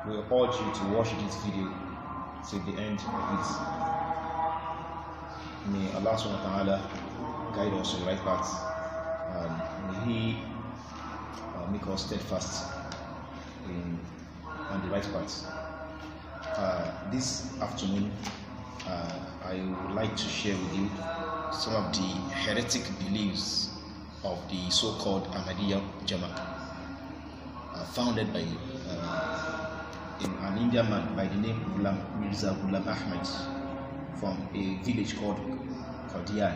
We urge you to watch this video till the end of it. May Allah subhanahu wa ta'ala guide us to the right path, and may He make us steadfast on the right path. This afternoon, I would like to share with you some of the heretic beliefs of the so-called Ahmadiyya Jamaat, founded by an Indian man by the name Mirza Ghulam Ahmad from a village called Qadian.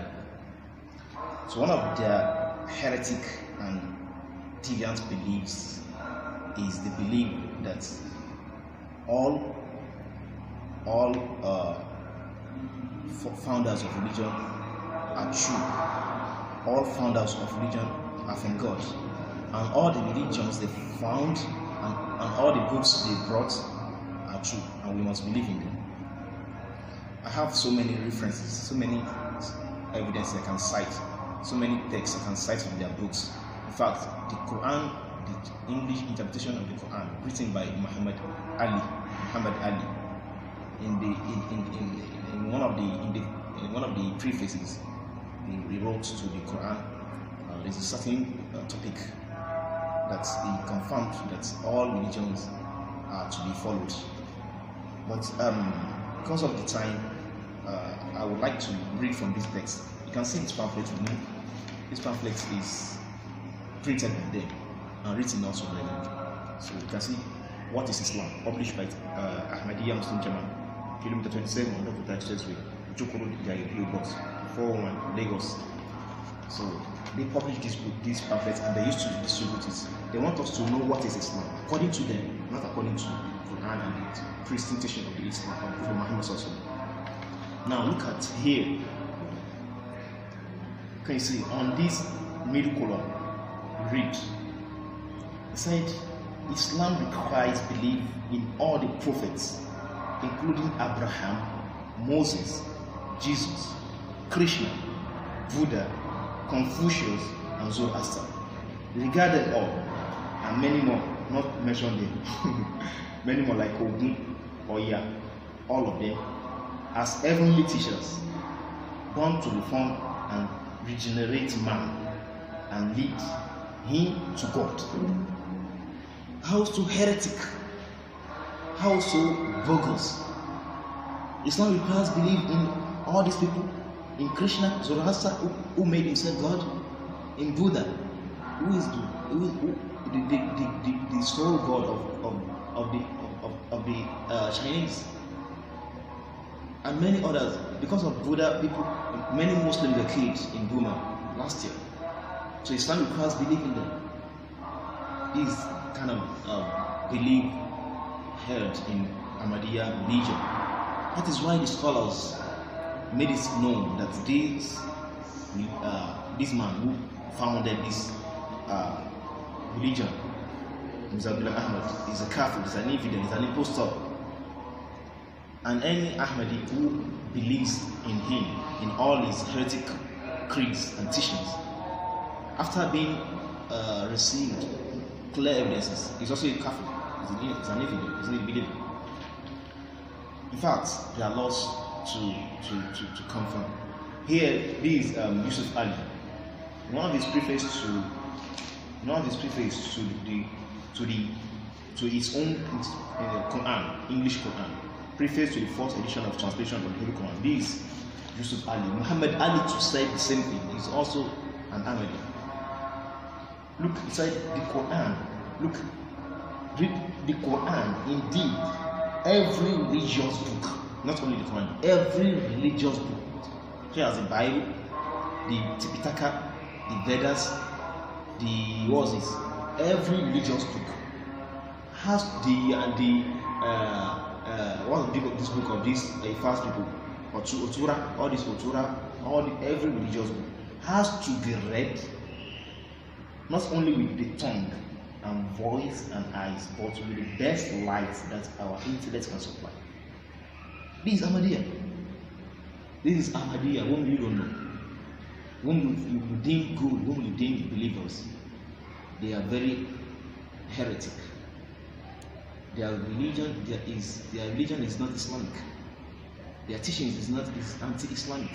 So one of their heretic and deviant beliefs is the belief that all founders of religion are true. All founders of religion are from God, and all the religions they found and all the books they brought are true, and we must believe in them. I have so many references, so many evidence I can cite, so many texts I can cite from their books. In fact, the Quran, the English interpretation of the Quran, written by Muhammad Ali, in one of the prefaces he wrote to the Quran, there's a certain topic that he confirmed that all religions are to be followed. But because of the time, I would like to read from this text. You can see this pamphlet with me. This pamphlet is printed by them and written also by them. So you can see what is Islam, published by Ahmadiyya Muslim Jamaat, kilometer 27 on Dr. Expressway, Jokoro Gayo Box, 401 Lagos. So they published this pamphlet, and they used to distribute it. They want us to know what is Islam according to them, not according to Quran and the presentation of the Islam of Prophet Muhammad. Now look at here. Can you see on this middle column? Read. It said Islam requires belief in all the prophets, including Abraham, Moses, Jesus, Krishna, Buddha, Confucius, and Zoroaster. Regard them all, and many more, not mentioned here, many more like Ogun, Oya, all of them, as heavenly teachers, born to reform and regenerate man and lead him to God. How so heretic? How so bogus? Islam requires belief in all these people, in Krishna, Zoroaster, who made himself God, in Buddha, who is the sole God of the Chinese, and many others. Because of Buddha, many Muslims were killed in Burma last year. So Islam requires belief in them. This kind of belief held in Ahmadiyya religion. That is why the scholars made it known that this man who founded this religion, Mirza Ghulam Ahmad, is a kafir, is an infidel, is an impostor. And any Ahmadi who believes in him, in all his heretic creeds and teachings, after being received clear evidences, is also a kafir, is an infidel, is an unbeliever. In fact, they are lost to confirm. Here, this Yusuf Ali, one of his prefaces to his own Quran, English Quran, preface to the fourth edition of translation of the Holy Quran. This Yusuf Ali, Muhammad Ali, to say the same thing, is also an Ahmadi. Look inside the Quran. Look, read the Quran. Indeed, every religious book, not only the Quran, every religious book, such as the Bible, the Tipitaka, the Vedas, every religious book has what's the name of this book of these fast people, Otura, all this Otura, every religious book has to be read not only with the tongue and voice and eyes, but with the best light that our intellect can supply. This is Ahmadiyya. This is Ahmadiyya, whom you don't know. Whom you deem good, whom you deem believers. They are very heretic. their religion is not Islamic. Their teachings is anti-Islamic.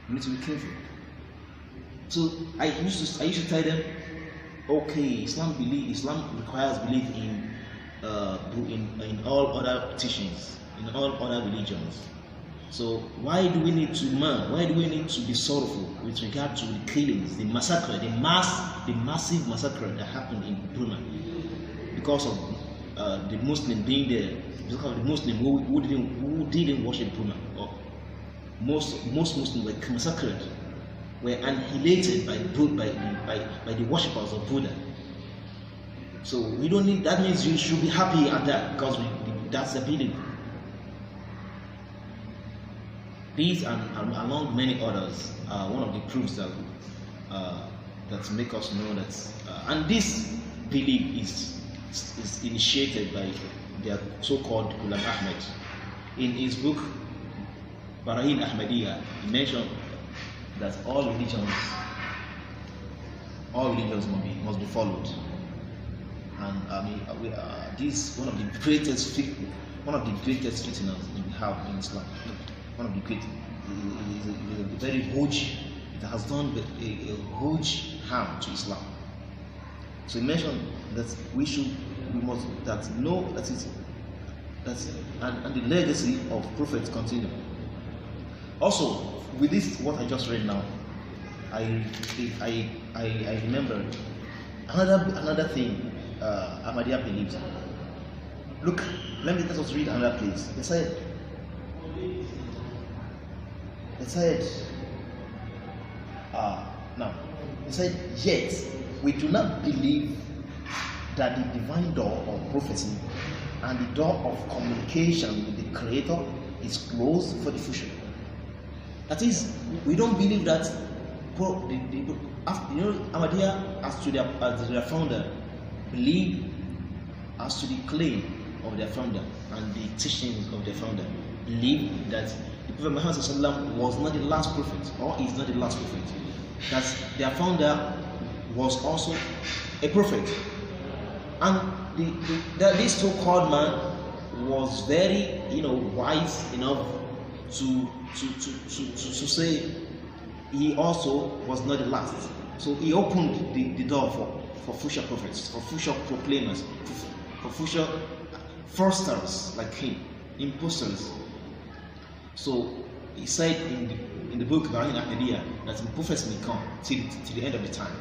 We need to be careful. So I used to tell them, okay, Islam requires belief in all other teachings, in all other religions. So why do we need to be sorrowful with regard to the killings, the massacre, the massive massacre that happened in Brunei because of the Muslim being there, because of the Muslim who didn't worship Brunei, or most Muslims were massacred, were annihilated by the worshippers of Buddha. So we don't need. That means you should be happy at that, because that's the belief. These and among many others are one of the proofs that make us know that, and this belief is initiated by their so-called Ghulam Ahmed. In his book Verily Ahmadiyyah, he mentioned that all religions must be followed, and this one of the greatest fitnas we have in Islam. One of the great, is a very huge. It has done a huge harm to Islam. So he mentioned that and the legacy of prophets continue. Also, with this, what I just read now, I remember another thing Ahmadiyya believes. Look, let us read another place. They said, yet we do not believe that the divine door of prophecy and the door of communication with the Creator is closed for the future. That is, we don't believe that Ahmadiyya, as to their founder, believe as to the claim of their founder and the teachings of their founder, believe that the Prophet Muhammad was not the last prophet, or is not the last prophet. That their founder was also a prophet, and this so-called man was very, wise enough to say he also was not the last. So he opened the door for future prophets, for future proclaimers, for future foresters like him, imposters. So he said in the book Verily Ahmadiyyah that the prophets may come till the end of the time,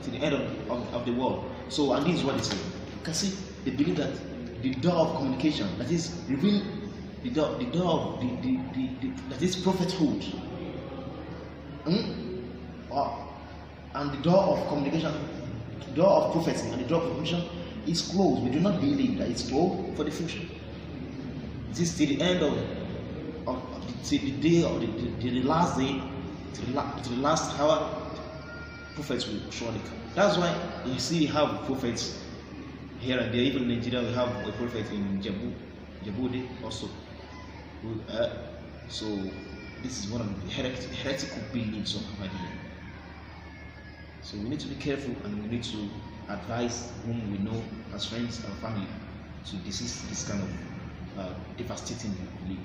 to the end of the world. So, and this is what they say. You can see they believe that the door of communication, that is revealing the door of that is prophethood, and the door of communication, the door of prophecy and the door of communication is closed. We do not believe that it's closed for the future. It is till the end till the day of the last day, to the last hour, prophets will surely come. That's why you see we have prophets here and there. Even in Nigeria, we have a prophet in Djibouti also. So this is one of the heretical beliefs of Ahmadiyya. So we need to be careful, and we need to advise whom we know as friends and family to desist this kind of devastating belief.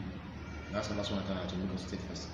That's the last one I can make us take first.